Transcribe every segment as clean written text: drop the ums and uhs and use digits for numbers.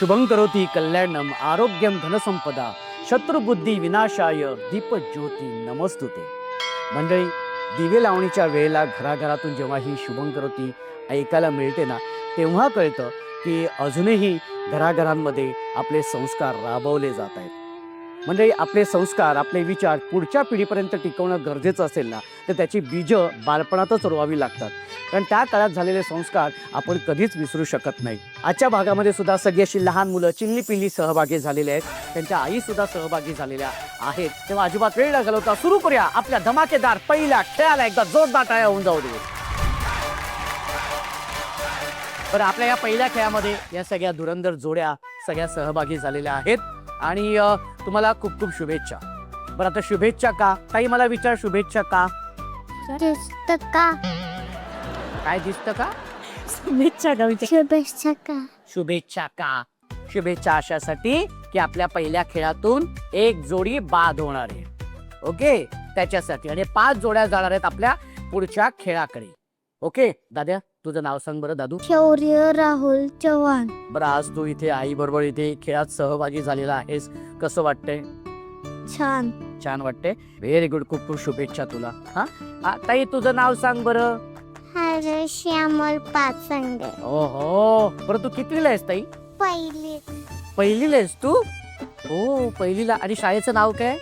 शुभं करोति कल्याणम आरोग्यम धनसंपदा शत्रुबुद्धी विनाशाय दीपज्योती नमस्तुते. मंडळी, दिवे लावणीच्या वेळेला घराघरातून जेव्हा ही शुभं करोति ऐकायला मिळते ना, तेव्हा कळतं की अजूनही घराघरांमध्ये आपले संस्कार राबवले जात आहेत. म्हणजे आपले संस्कार, आपले विचार पुढच्या पिढीपर्यंत टिकवणं गरजेचं असेल ना, तर त्याची बीजं बालपणातच रोवावी लागतात. कारण त्या काळात झालेले संस्कार आपण कधीच विसरू शकत नाही. आजच्या भागामध्ये सुद्धा सगळी अशी लहान मुलं चिल्ली-पिल्ली सहभागी झालेले आहेत. त्यांच्या आई सुद्धा सहभागी झालेल्या आहेत. तेव्हा अजिबात वेळ न घालवता सुरू करूया आपल्या धमाकेदार पहिल्या खेळाला. एकदा जोरदार टाळ्या होऊन जाऊ दे. बरं, आपल्या या पहिल्या खेळामध्ये या सगळ्या धुरंधर जोड्या सगळ्या सहभागी झालेल्या आहेत आणि तुम्हाला खूप खूप शुभेच्छा. बरं, आता शुभेच्छा का? ताई मला विचार, शुभेच्छा का? दिसतं का? काय दिसतं का? शुभेच्छा का? शुभेच्छा का? शुभेच्छा का? शुभेच्छा अशासाठी की आपल्या पहिल्या खेळातून एक जोडी बाद होणार आहे. ओके, त्याच्यासाठी. आणि 5 जोड्या जाणार आहेत आपल्या पुढच्या खेळाकडे. ओके दाद्या, तुझं नाव सांग बरं. दादू. शौर्य राहुल चव्हाण. बरं, आज तू इथे आई बरोबर इथे खेळात सहभागी झालेला आहेस. कसं वाटतंय? छान. छान वाटते. Very good. खूप खूप शुभेच्छा तुला. हा ताई, तुझं नाव सांग बरं. हरे श्यामल पाचंगे. ओहो, बरं तू कितवीला आहेस ताई? पहिलीला आहेस तू? हो, पहिलीला. आणि शाळेचं नाव काय?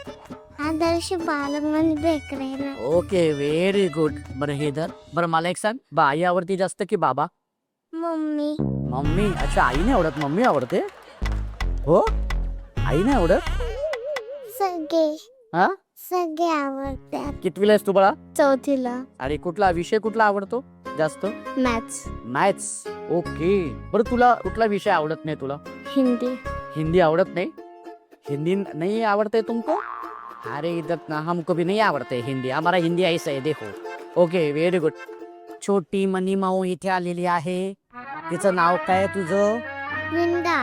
आदर्श बालमंदिर बेकरेला. Okay, very good. बरं हे धर. बरं मला एक सांग, आई आवडती जास्त की बाबा? मम्मी. मम्मी. अच्छा, आई नाही आवडत, मम्मी आवडते. हो, आई नाही आवडत. सगळे सगळे आवडतात. कितवीला आहेस तू बाळा? चौथीला. आणि कुठला विषय कुठला आवडतो जास्त? मॅथ्स. मॅथ्स. ओके. बरं, तुला कुठला विषय आवडत नाही तुला? हिंदी. हिंदी आवडत नहीं? हिंदी नहीं आवड़ते तुमको? अरे इधर ना, हमको भी नहीं आवड़ते हिंदी. हमारा हिंदी ऐसा है, देखो. Okay, very good. छोटी मनी माऊ इथे आलेली आहे. तिचं नाव काय तुझं? वृंदा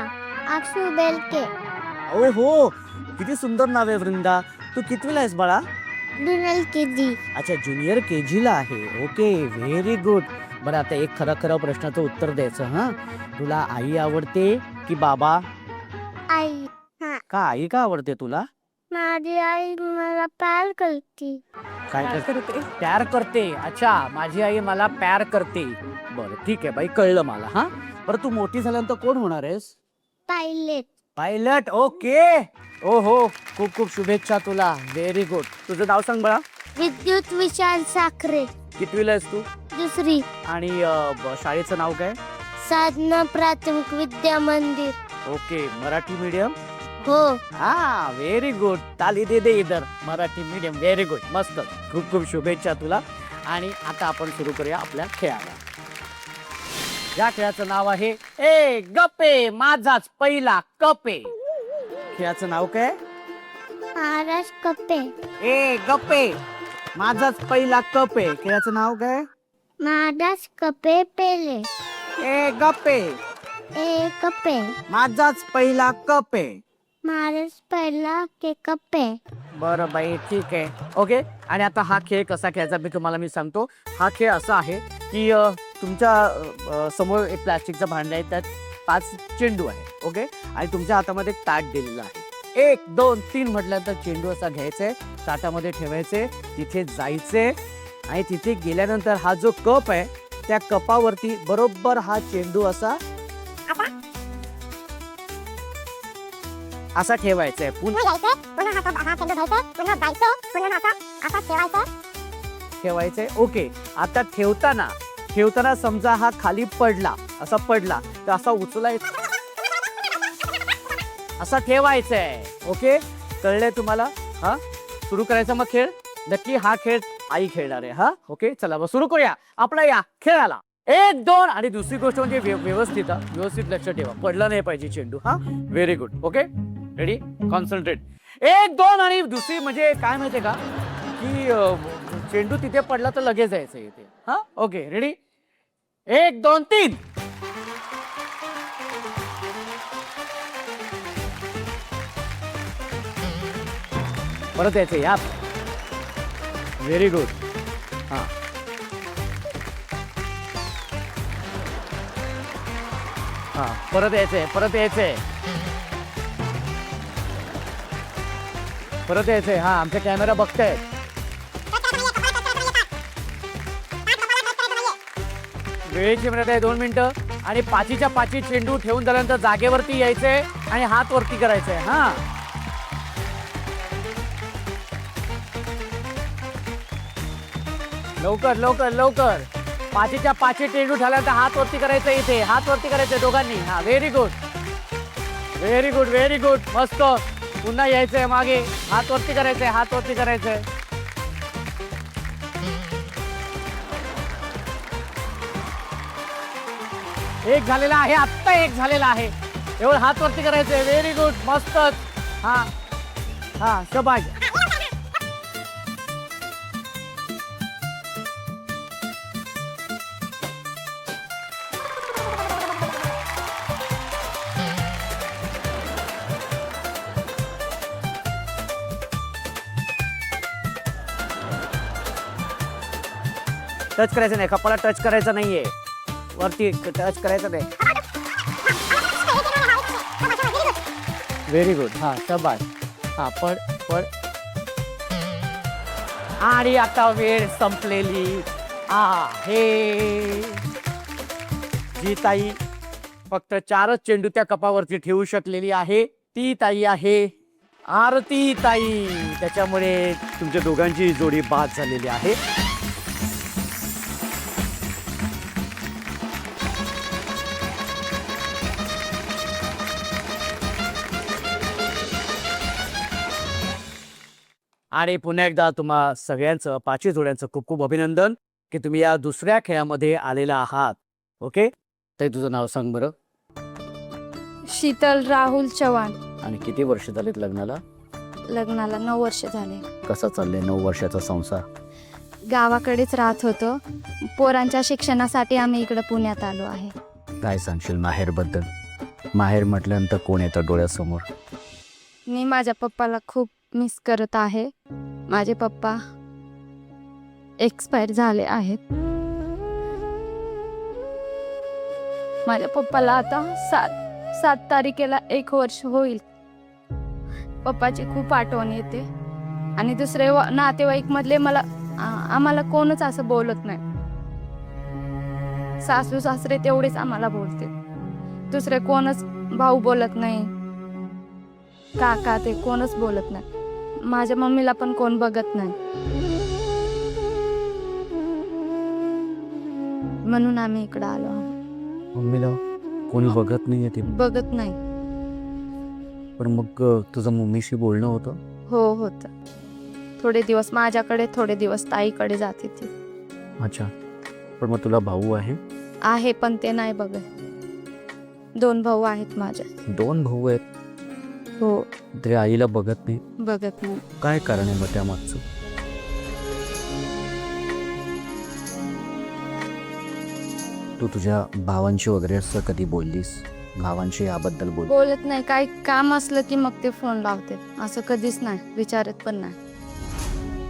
अक्षु बेलके. ओ हो, किती सुंदर नाव आहे वृंदा. तू कितवीला आहेस बाळा? Junior KG. अच्छा, ज्युनियर केजी ला आहे. Okay, very good. बरं, आता एक खरं प्रश्नाचं उत्तर द्यायचं. हा, तुला आई आवडते की बाबा? आई. का आई का आवडते तुला? माझी आई मला प्यार करते. काय करते? प्यार करते. अच्छा, माझी आई मला प्यार करते. बरं, ठीक आहे बाई, कळलं मला. हा, बरं तू मोठी झाल्यानंतर कोण होणार आहेस? पायलट. पायलट. ओके. ओहो, खूप खूप शुभेच्छा तुला. Very good. तुझं नाव सांग बाळा. विद्युत विशाल साखरे. कितवीला आहेस तू? दुसरी. आणि शाळेचं नाव काय? साधना प्राथमिक विद्या मंदिर. Okay, Marathi medium. हो. हा, व्हेरी गुड. ताली दे दे इधर. मराठी मीडियम. Very good. मस्त. खूप खूप शुभेच्छा तुला. आणि आता आपण सुरू करूया आपल्या खेळाला. या खेळाचं नाव आहे ए गप्पे माझाच पहिला कपे. खेळाचं नाव काय? महाराज कप्पे. ए गप्पे माझाच पहिला कपे. खेळाचं नाव काय? महाराज कप्पे पेले. ए गप्पे ए कप्पे. माझाच पहिला कपे. महाराज पहिला के कप्पे. बरं बाई, ठीक आहे. ओके. आणि आता हा खेळ कसा खेळायचा मी सांगतो. हा खेळ असा आहे की तुमच्या समोर एक प्लास्टिकचा भांडं आहे, त्यात 5 चेंडू आहे. ओके. आणि तुमच्या हातामध्ये एक ताट दिलेलं आहे. 1 2 3 म्हटल्यानंतर चेंडू असा घ्यायचे, ताटामध्ये ठेवायचे, तिथे जायचे आणि तिथे गेल्यानंतर हा जो कप आहे त्या कपावरती बरोबर हा चेंडू असा ठेवायचा आहे. ठेवायचंय. ओके. आता ठेवताना समजा हा खाली पडला, असा पडला तर असा उचलायचा, असा ठेवायचंय. ओके, कळलंय तुम्हाला? हा, सुरू करायचा मग खेळ. नक्की हा खेळ आई खेळणार आहे. हा, ओके. चला मग सुरू करूया आपला या खेळाला. 1 2. आणि दुसरी गोष्ट म्हणजे व्यवस्थित लक्ष ठेवा, पडला नाही पाहिजे चेंडू. हा, very good. Okay, ready, concentrate. 1 2. आणि दुसरी म्हणजे काय माहितीये का की चेंडू तिथे पडला तर लगेच जायचं इथे. हा, ओके, रेडी. 1 2 3. परत यायचं या. Very good. हा, हा परत यायचंय, परत यायचंय, परत यायचंय. हा आमचा कॅमेरा बघताय. वेळेची मिनिट आहे 2 मिनिटं. आणि 5च्या 5 चेंडू ठेवून झाल्यानंतर जागेवरती यायचंय आणि हात वरती करायचंय. हा लवकर लवकर लवकर. 5च्या 5 चेंडू ठेवल्यानंतर हात वरती करायचं, इथे हात वरती करायचंय दोघांनी. हा very good, very good, very good, मस्त. पुन्हा यायचंय मागे, हात वरती करायचंय, हात वरती करायचंय. एक झालेला आहे, आत्ता एक झालेला आहे. एवढं हात वरती करायचंय. व्हेरी गुड, मस्तच. हा हा शबाज. टच करायचं नाही, कपाळा टच करायचं नाहीये, वरती टच करायचं नाही. Very good. हा शबाज. हा पड पड. आणि आता वेळ संपलेली आहे. जी ताई फक्त 4च चेंडू त्या कपावरती ठेवू शकलेली आहे ती ताई आहे आरती ताई. त्याच्यामुळे तुमच्या दोघांची जोडी बाद झालेली आहे. आणि पुन्हा एकदा तुम्हा सगळ्यांचं 5 जोड्यांचं खूप खूप अभिनंदन की तुम्ही या दुसऱ्या खेळामध्ये आलेला आहात. ओके ताई, तुझं नाव सांग बरं. शीतल राहुल चव्हाण. आणि किती वर्ष झालेत लग्नाला? लग्नाला 9 वर्ष झाले. कसा चाललंय 9 वर्षाचा संसार? गावाकडेच राहत होतो. पोरांच्या शिक्षणासाठी आम्ही इकडे पुण्यात आलो आहे. काय सांगशील माहेरबद्दल? माहेर म्हटल्यानंतर कोण येतं डोळ्यासमोर? मी माझ्या पप्पाला खूप मिस करत आहे. माझे पप्पा एक्सपायर झाले आहेत. माझ्या पप्पाला आता 7 तारखेला 1 वर्ष होईल. पप्पाची खूप आठवण येते. आणि दुसरे नातेवाईक मधले आम्हाला कोणच असं बोलत नाही. सासू सासरे तेवढेच आम्हाला बोलते. दुसरे कोणच भाऊ बोलत नाही, काका ते कोणच बोलत नाही. माझ्या मम्मीला पण कोण बघत नाही. म्हणून आम्ही इकडे आलो. मम्मीला कोणी बघत नाहीये ते? बघत नाही. पण मग तुझं मम्मीशी बोलणं होतं? हो होतं. थोडे दिवस माझ्याकडे, थोडे दिवस ताईकडे जाते ती. अच्छा. पण मग तुला भाऊ आहे? आहे पण ते नाही बघत. 2 भाऊ आहेत माझे. 2 भाऊ आहेत? हो. ते आईला बघत नाही? बघत नाही. काय कारण आहे मग त्या मागचं? तू तुझ्या भावांशी वगैरे असं कधी बोललीस? भावांशी याबद्दल बोलत नाही. काही काम असलं की मग ते फोन लावते. असं कधीच नाही, विचारत पण नाही.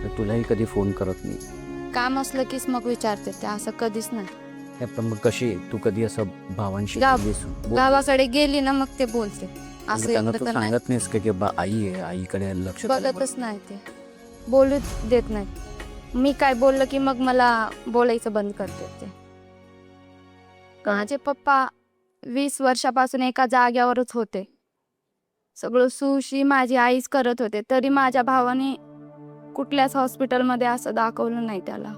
तर तुलाही कधी फोन करत नाही? काम असलं कीच मग विचारते ते, असं कधीच नाही. पण मग कशी तू कधी असं भावांशी गावाकडे गेली ना मग ते बोलते. असं त्यांना एकटं तू तर नाही. सांगत नाहीस की बा आई आहे, आईकडे लक्ष बघतच नाही. ते बोलू देत नाही. मी काय बोललं की मग मला बोलायचं बंद करते ते. माझे पप्पा 20 वर्षापासून एका जाग्यावरच होते. सगळं सुशी माझी आईच करत होते. तरी माझ्या भावाने कुठल्याच हॉस्पिटलमध्ये असं दाखवलं नाही त्याला.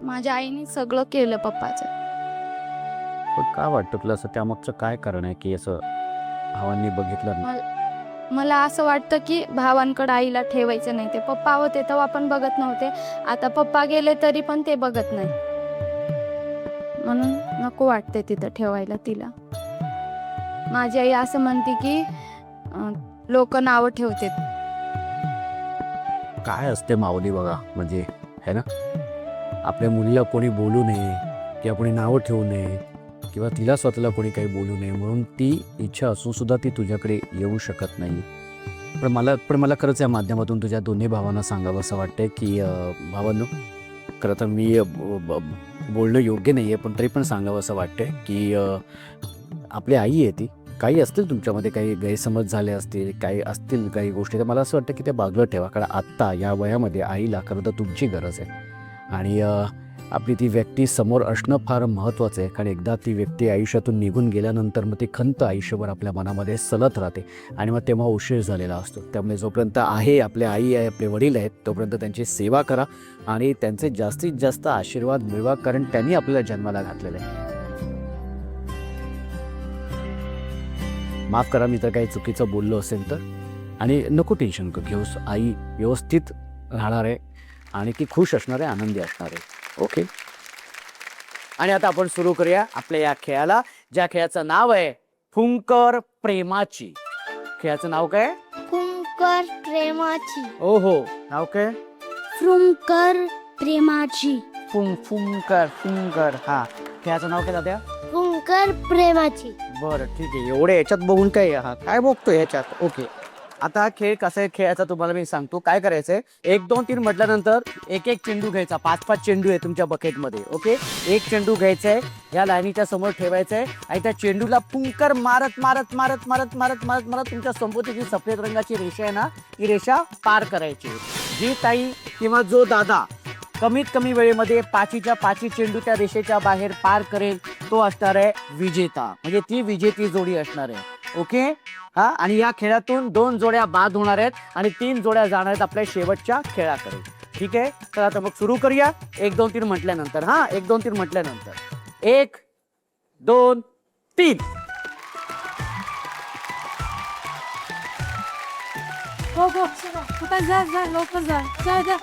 माझ्या आईने सगळं केलं पप्पाचं. पण का वाटतं तुला असं त्यामागचं काय कारण आहे की असं भावांनी बघितलं नाही? मला असं वाटतं की भावांकडे आईला ठेवायचं नाही. ते पप्पा होते तेव्हा पण बघत नव्हते. आता पप्पा गेले तरी पण ते बघत नाही. म्हणून नको वाटते तिथं ठेवायला तिला. माझी आई असं म्हणते की लोक नावं ठेवते. काय असते माऊली बघा, म्हणजे है ना, आपल्या मुलीला कोणी बोलू नये किंवा कोणी नावं ठेवू नये किंवा तिला स्वतःला कोणी काही बोलू नये म्हणून ती इच्छा असून सुद्धा ती तुझ्याकडे येऊ शकत नाही. पण मला खरंच या माध्यमातून तुझ्या दोन्ही भावांना सांगावं असं वाटतंय की भावांनो, खरं तर मी बोलणं योग्य नाही आहे, पण तरी पण सांगावं असं वाटतंय की आपली आई आहे ती. काही असतील तुमच्यामध्ये काही गैरसमज झाले असतील, काही असतील काही गोष्टी, तर मला असं वाटतं की ते बाजूला ठेवा. कारण आत्ता या वयामध्ये आईला खरं तर तुमची गरज आहे आणि आपली ती व्यक्ती समोर असणं फार महत्त्वाचं आहे. कारण एकदा ती व्यक्ती आयुष्यातून निघून गेल्यानंतर मग ती खंत आयुष्यभर आपल्या मनामध्ये सलत राहते आणि मग तेव्हा उशीर झालेला असतो. त्यामुळे जोपर्यंत आहे, आपल्या आई आहे, आपले वडील आहेत, तोपर्यंत त्यांची सेवा करा आणि त्यांचे जास्तीत जास्त आशीर्वाद मिळवा, कारण त्यांनी आपल्याला जन्माला घातलेलं आहे. माफ करा मी तर काही चुकीचं बोललो असेल तर, आणि नको टेन्शन घेऊस. आई व्यवस्थित राहणार आहे आणि ती खुश असणार आहे, आनंदी असणार आहे. ओके. आणि आता आपण सुरू करूया आपल्या या खेळाला, ज्या खेळाचं नाव आहे फुंकर प्रेमाची. खेळाचं नाव काय? फुंकर प्रेमाची. ओ हो, नाव काय? फुंकर प्रेमाची. फुंकर फुंकर. हा, खेळाचं नाव काय दाद्या? फुंकर प्रेमाची. बरं ठीक आहे. एवढे याच्यात बघून काय, हा काय बघतोय ह्याच्यात? ओके. आता हा खेळ कसा आहे खेळायचा तुम्हाला मी सांगतो. काय करायचंय, 1 2 3 म्हटल्यानंतर एक एक चेंडू घ्यायचा. 5 चेंडू आहे तुमच्या बकेटमध्ये. ओके. एक चेंडू घ्यायचा आहे, या लाईनीच्या समोर ठेवायचा आहे आणि त्या चेंडूला फुंकर मारत मारत मारत मारत मारत मारत मारत तुमच्या समोरची जी सफेद रंगाची रेषा आहे ना, ही रेषा पार करायची. जी ताई किंवा जो दादा कमीत कमी वेळेमध्ये 5च्या 5 चेंडू त्या रेषेच्या बाहेर पार करेल, तो असणार आहे विजेता. म्हणजे ती विजेती जोडी असणार आहे. ओके. हा, आणि या खेळातून 2 जोड्या बाद होणार आहेत आणि 3 जोड्या जाणार आहेत आपल्या शेवटच्या खेळाकडे. ठीक आहे. तर आता मग सुरू करूया 1 2 3 म्हटल्यानंतर. हा, 1 2 3 म्हटल्यानंतर 1 2 3. हो हो, कुठं जा जा, लवकर जा जा जा.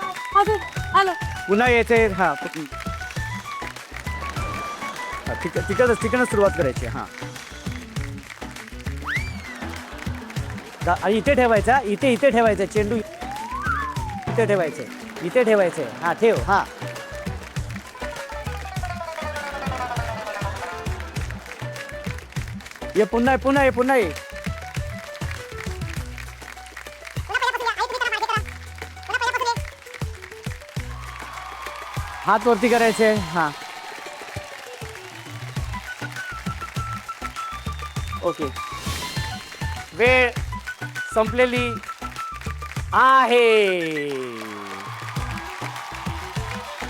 आलो. पुन्हा यायचंय. हा, तिकडच सुरुवात करायची. हा, आणि इथे ठेवायचा, इथे ठेवायचा चेंडू, इथे ठेवायचंय. हा, ठेव. हा, ये पुन्हा ये. हात वरती करायचे. हा, ओके. वेळ संपलेली आहे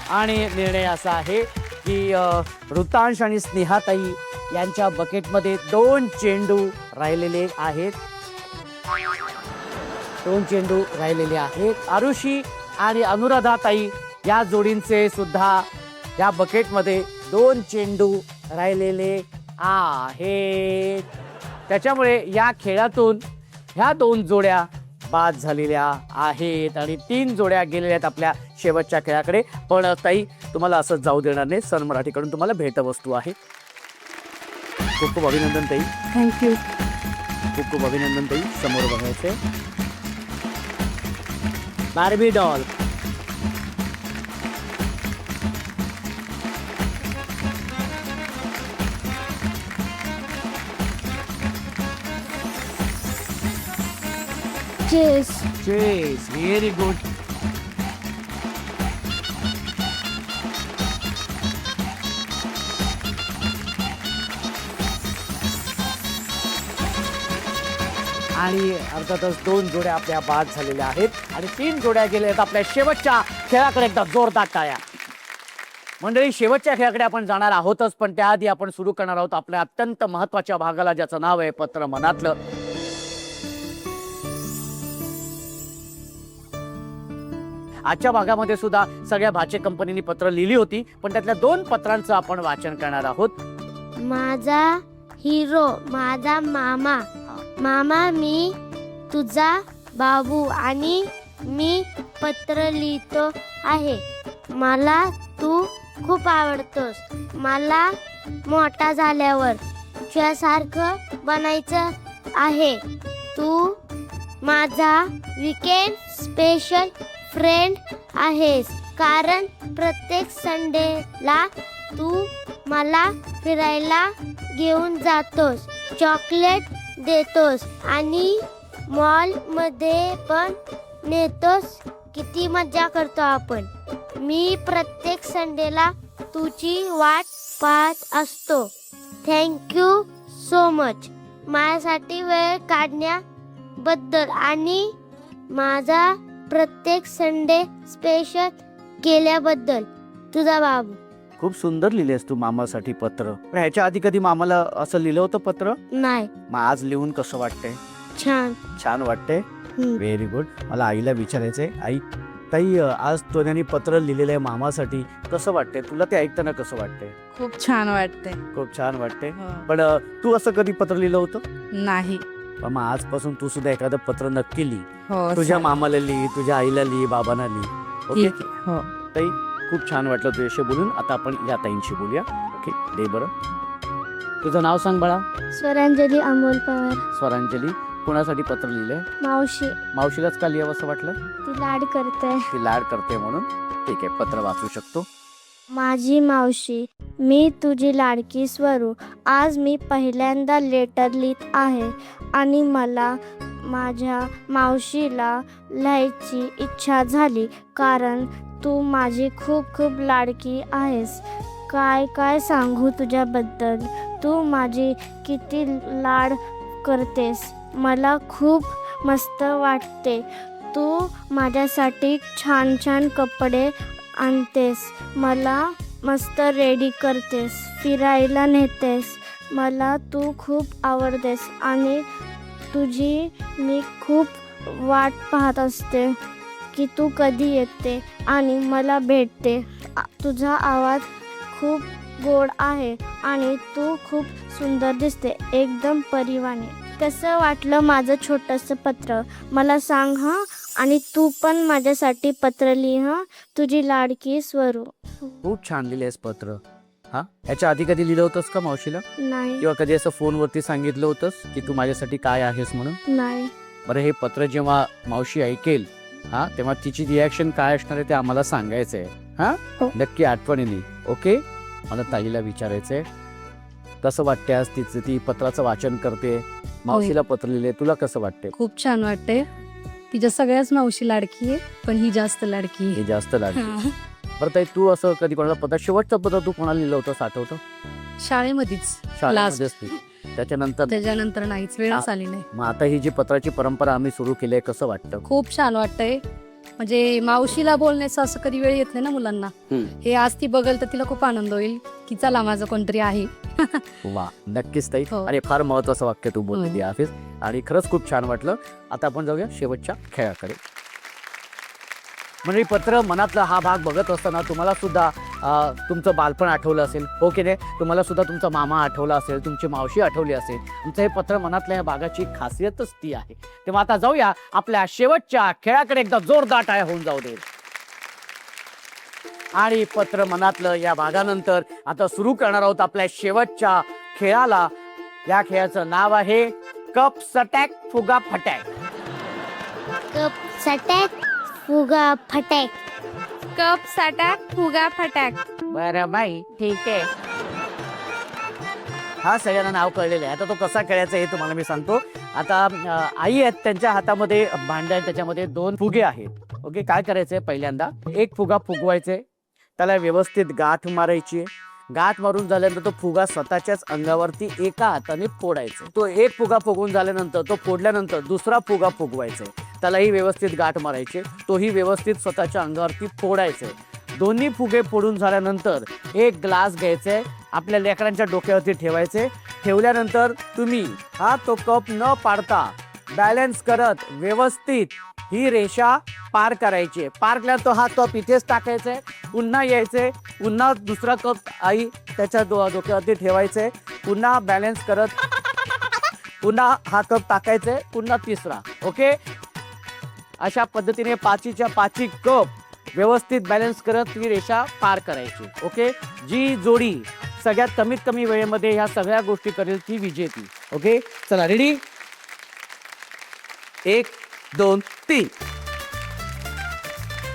आणि निर्णय असा आहे की ऋतांश आणि स्नेहाताई यांच्या बकेटमध्ये 2 चेंडू राहिलेले आहेत. 2 चेंडू राहिलेले आहेत. आरुषी आणि अनुराधाताई या जोडींचे सुद्धा या बकेटमध्ये 2 चेंडू राहिलेले आहेत. त्याच्यामुळे या खेळातून ह्या 2 जोड्या बाद झालेल्या आहेत आणि 3 जोड्या गेलेल्या आहेत आपल्या शेवटच्या खेळाकडे. पण ताई, तुम्हाला असं जाऊ देणार नाही. सन मराठीकडून तुम्हाला भेटवस्तू आहे. खूप खूप अभिनंदन ताई. थँक्यू. खूप खूप अभिनंदन ताई. समोर बघायचे Barbie doll. Chess. Very good. आणि अर्थातच 2 जोड्या आपल्या बाद झालेल्या आहेत आणि 3 जोड्या गेल्या आहेत आपल्या शेवटच्या खेळाकडे. एकदा जोरदार टाळ्या. मंडळी, शेवटच्या खेळाकडे आपण जाणार आहोतच, पण त्याआधी आपण सुरू करणार आहोत आपल्या अत्यंत महत्त्वाच्या भागाला, ज्याचं नाव आहे पत्र मनातलं. आजच्या भागामध्ये सुद्धा सगळ्या भाचे कंपनीनी पत्र लिहिली होती, पण त्यातल्या 2 पत्रांचं आपण वाचन करणार आहोत. माझा हिरो, माझा मामा. मामा, मी तुझा बाबू आणि मी पत्र लिहितो आहे. मला तू खूप आवडतोस. मला मोठा झाल्यावर तुझ्यासारखं बनायचं आहे. तू माझा वीकेंड स्पेशल फ्रेंड आहेस, कारण प्रत्येक संडेला तू मला फिरायला घेऊन जातोस, चॉकलेट देतोस आणि मॉलमध्ये पण नेतोस. किती मज्जा करतो आपण. मी प्रत्येक संडेला तुझी वाट पाहत असतो. थँक्यू सो मच माझ्यासाठी वेळ काढण्याबद्दल आणि माझा प्रत्येक संडे स्पेशल केल्याबद्दल. तुझा बाबू. खूप सुंदर लिहिलेस तू मामासाठी पत्र. पण ह्याच्या आधी कधी मामाला असं लिहिलं होतं पत्र? नाही. मग आज लिहून कसं वाटतंय? छान. छान वाटतंय. हम्म. Very good. मला आईला विचारायचंय, आई ताई आज त्यांनी पत्र लिहिलेलं आहे मामासाठी, कसं वाटतंय तुला? ते ऐकताना कसं वाटतंय? खूप छान वाटते. खूप छान वाटतंय. पण तू असं कधी पत्र लिहिलं होतं? नाही. पण मग आजपासून तू सुद्धा एखादं पत्र नक्की लिही. हो तुझ्या मामाला लिही, तुझ्या आईला लिही, बाबांना लिही. ओके हो. ताई खूप छान वाटलं तुझ्याशी बोलून. आता आपण या ताईंशी बोलूया. ओके दे बरं. तुझं नाव सांग बाळा. स्वरांजली अमोल पवार. स्वरांजली. कोणासाठी पत्र लिहिलंय? मावशी. मावशीलाच का लिहावं असं वाटलं? ती लाड करते. ती लाड करते म्हणून. ठीक आहे, पत्र वाचू शकतो. माझी मावशी, मी तुझी लाडकी स्वरू. आज मी पहिल्यांदा लेटर लिहित आहे आणि मला माझ्या मावशीला लिहायची इच्छा झाली कारण तू माझी खूप खूप लाडकी आहेस. काय काय सांगू तुझ्याबद्दल. तू माझी किती लाड करतेस. मला खूप मस्त वाटते. तू माझ्यासाठी छान छान कपडे आणतेस. मला मस्त रेडी करतेस. फिरायला नेतेस. मला तू खूप आवडतेस आणि तुझी मी खूप वाट पाहत असते की तू कधी येते आणि मला भेटते. तुझा आवाज खूप गोड आहे आणि तू खूप सुंदर दिसते, एकदम परिवाने. कसं वाटलं माझं छोटंसं पत्र मला सांग हं. आणि तू पण माझ्यासाठी पत्र लिह हं. तुझी लाडकी स्वरू. खूप छान लिहिलेस पत्र. हा, ह्याच्या आधी कधी लिहिलं होतंस का मावशीला? नाही. किंवा कधी असं फोनवरती सांगितलं होतंस की तू माझ्यासाठी काय आहेस म्हणून? नाही. बरं, हे पत्र जेव्हा मावशी ऐकेल हा तेव्हा तिची रिॲक्शन काय असणार आहे ते आम्हाला सांगायचंय. हा हो. नक्की आठवणीने. ओके. मला ताईला विचारायचंय कसं वाटते आज तिचं, ती पत्राचं वाचन करते, मावशीला पत्र लिहिले, तुला कसं वाटते? खूप छान वाटते. तिच्या सगळ्याच मावशी लाडकी आहे पण ही जास्त लाडकी हे आहे. जास्त लागते. बरं ताई, तू असं कधी कोणाला पत्र, शेवटचं पत्र तू कोणाला लिहिलं होतं आठवतं? शाळेमध्येच. शाळेमध्येच लिहिलं. त्याच्यानंतर त्याच्यानंतर नाहीच, वेळच आली नाही. मग आता ही जी पत्राची परंपरा आम्ही सुरू केली आहे, कसं वाटतं? खूप छान वाटतंय. म्हणजे मावशीला बोलण्याचं असं कधी वेळ येत नाही ना मुलांना. हे आज ती बघल तर तिला खूप आनंद होईल की चला माझं कोणतरी आहे. वा, नक्कीच ताई. हो. आणि फार महत्वाचं वाक्य तू बोलली आहेस आणि खरंच खूप छान वाटलं. आता आपण जाऊया शेवटच्या खेळाकडे. म्हणजे पत्र मनातला हा भाग बघत असताना तुम्हाला सुद्धा तुमचं बालपण आठवलं असेल, हो की नाही? तुम्हाला सुद्धा तुमचा मामा आठवला असेल, तुमची मावशी आठवली असेल. तुमचं हे पत्र मनातल्या या भागाची खासियतच ती आहे. तेव्हा आता जाऊया आपल्या शेवटच्या खेळाकडे. एकदा जोरदार टाळ्या होऊन जाऊ दे. आणि पत्र मनातलं या भागानंतर आता सुरू करणार आहोत आपल्या शेवटच्या खेळाला. या खेळाचं नाव आहे कप सटॅक फुगा फटॅक. कप सटॅक फुगा फटॅक. कप सटॅक फुगा फटॅक. बरं बाई, ठीक आहे. हा सगळ्यांना नाव कळलेलं आहे. आता तो कसा खेळायचा हे तुम्हाला मी सांगतो. आता आई आहेत, त्यांच्या हातामध्ये भांड आहे, त्याच्यामध्ये 2 फुगे आहेत. ओके, काय करायचंय? पहिल्यांदा एक फुगा फुगवायचे, त्याला व्यवस्थित गाठ मारायची. गाठ मारून झाल्यानंतर तो फुगा स्वतःच्याच अंगावरती एका हाताने फोडायचा. तो एक फुगा फुगवून झाल्यानंतर, तो फोडल्यानंतर दुसरा फुगा फुगवायचा, त्यालाही व्यवस्थित गाठ मारायची, तोही व्यवस्थित स्वतःच्या अंगावरती फोडायचे. दोन्ही फुगे फोडून झाल्यानंतर एक ग्लास घ्यायचे, आपल्या लेकरांच्या डोक्यावरती ठेवायचे. ठेवल्यानंतर तुम्ही हा तो कप न पाडता बॅलन्स करत व्यवस्थित ही रेषा पार करायची. पार केल्यावर तो हा कप इथेच टाकायचा, पुन्हा यायचे, पुन्हा दुसरा कप आई त्याच्या डोक्यावरती ठेवायचे, पुन्हा बॅलन्स करत पुन्हा हा कप टाकायचे, पुन्हा तिसरा. ओके, अशा पद्धतीने 5च्या 5 कप व्यवस्थित बॅलन्स करत ही रेषा पार करायची. ओके, जी जोडी सगळ्यात कमीत कमी वेळेमध्ये ह्या सगळ्या गोष्टी करेल ती विजेती. ओके, चला रेडी. 1 2 3.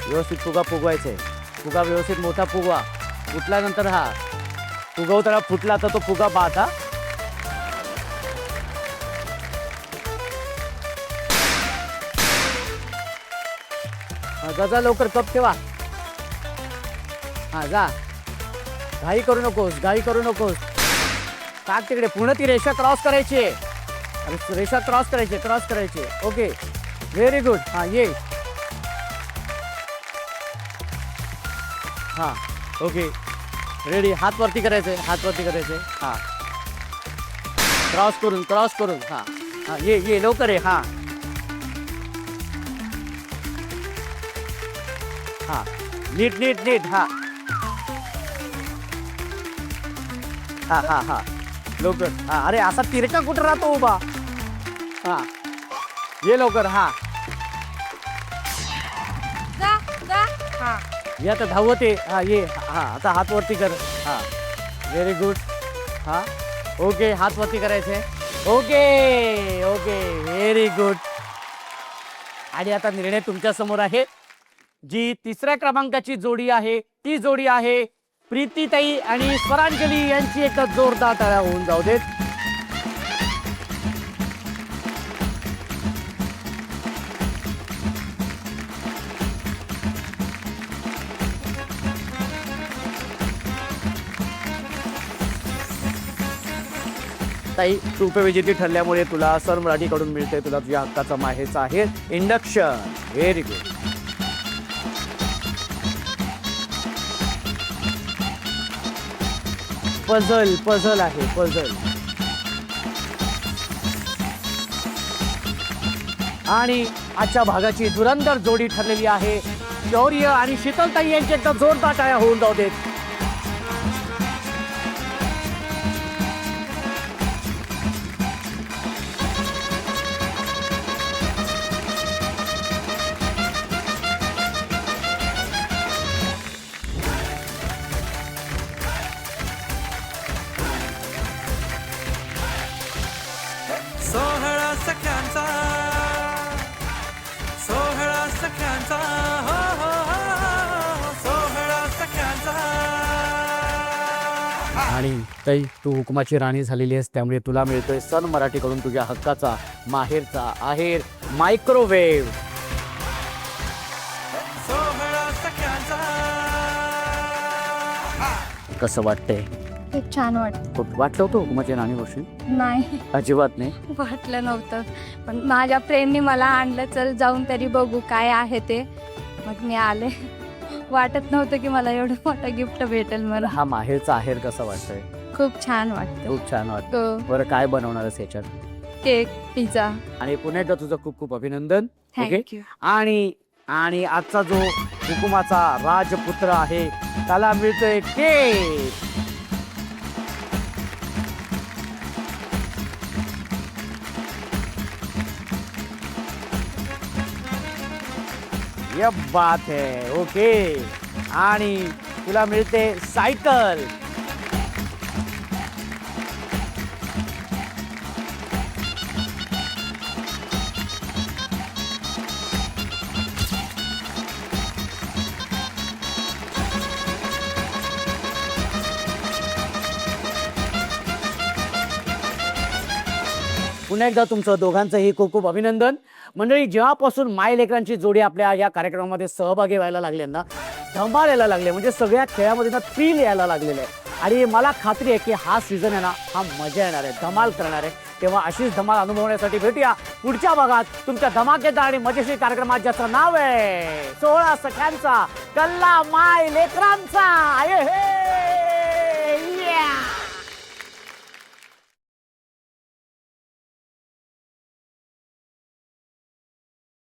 व्यवस्थित फुगा फुगवायचे. फुगा व्यवस्थित मोठा फुगवा. फुटल्यानंतर हा फुगवताना फुटला तर तो फुगा बाद. हा, जा लवकर कप ठेवा. हा जा. घाई करू नकोस, घाई करू नकोस. टाक तिकडे. पूर्ण ती रेषा क्रॉस करायची आहे. अरे रेषा क्रॉस करायची, क्रॉस करायची. Okay, very good. हा ये. हा ओके, रेडी. हात वरती करायचे, हात वरती करायचे. हा, क्रॉस करून, क्रॉस करून. हा हा, ये ये लवकर आहे. हा हा, नीट नीट नीट. हा हा हा हा, लवकर. हा, अरे असा तिरका कुठं राहतो उभा. हा, ये लवकर. हा जा जा. हा ये आता धावते. हा ये. हा आता हात वरती कर. हा, व्हेरी गुड. हा ओके, हात वरती करायचे. Okay okay, very good. आणि आता निर्णय तुमच्या समोर आहे. जी तिसऱ्या क्रमांकाची जोडी आहे ती जोडी आहे प्रीतीताई आणि स्वरांजली यांची एक जोरदार टाळ्या होऊन जाऊ देत. ताई, तू उपविजेती ठरल्यामुळे तुला सर मराठीकडून मिळते तुला तुझ्या हक्काचा माहेरचा आहे induction. Very good. Puzzle, puzzle आहे, पझल. आणि आजच्या भागाची धुरंधर जोडी ठरलेली आहे शौर्य आणि शीतलताई यांची एकदा जोरदार टाळ्या होऊन जाऊ देत. सोहळा सख्यांचा, सोहळा सख्यांचा, हो हो हो, सोहळा सख्यांचा. आणि ताई, तू हुकुमाची राणी झालेली आहेस त्यामुळे तुला मिळतोय सन मराठीकडून तुझ्या हक्काचा माहेरचा आहेर मायक्रोवेव्ह. सोहळा सख्यांचा. कसं वाटतंय? खूप छान वाटतं. खूप वाटलं होतं हुकुमाची राणी वर्षी? नाही अजिबात नाही. वाटलं नव्हतं, पण माझ्या फ्रेंडनी मला आणलं, चल जाऊन तरी बघू काय आहे ते. मग मी आले. वाटत नव्हतं की मला एवढं मोठं गिफ्ट भेटेल मला. हा माहेरचा आहेर कसा वाटतंय? खूप छान वाटतं. खूप छान वाटतं. तो बरं, काय बनवणार आहेस याच्यात? Cake, pizza. आणि पुन्हा एकदा तुझं खूप खूप अभिनंदन. ओके. थँक्यू. आणि आणि आजचा जो हुकुमाचा राजपुत्र आहे त्याला मिळतोय केक. ये बात है. ओके. आणि तुला मिळते सायकल. पुन्हा एकदा तुमचं दोघांचंही खूप खूप अभिनंदन. मंडळी, जेव्हापासून माय लेकरांची जोडी आपल्या या कार्यक्रमामध्ये सहभागी व्हायला लागले ना, धमाल यायला लागले, म्हणजे सगळ्या खेळामध्ये ना थ्रिल यायला लागलेलं आहे. आणि मला खात्री आहे की हा सीझन आहे ना, हा मजा येणार आहे, धमाल करणार आहे. तेव्हा अशीच धमाल अनुभवण्यासाठी भेटूया पुढच्या भागात तुमच्या धमाकेदार आणि मजेशीर कार्यक्रमात, ज्याचं नाव आहे 16 सख्यांचा कल्ला माय लेकरांचा.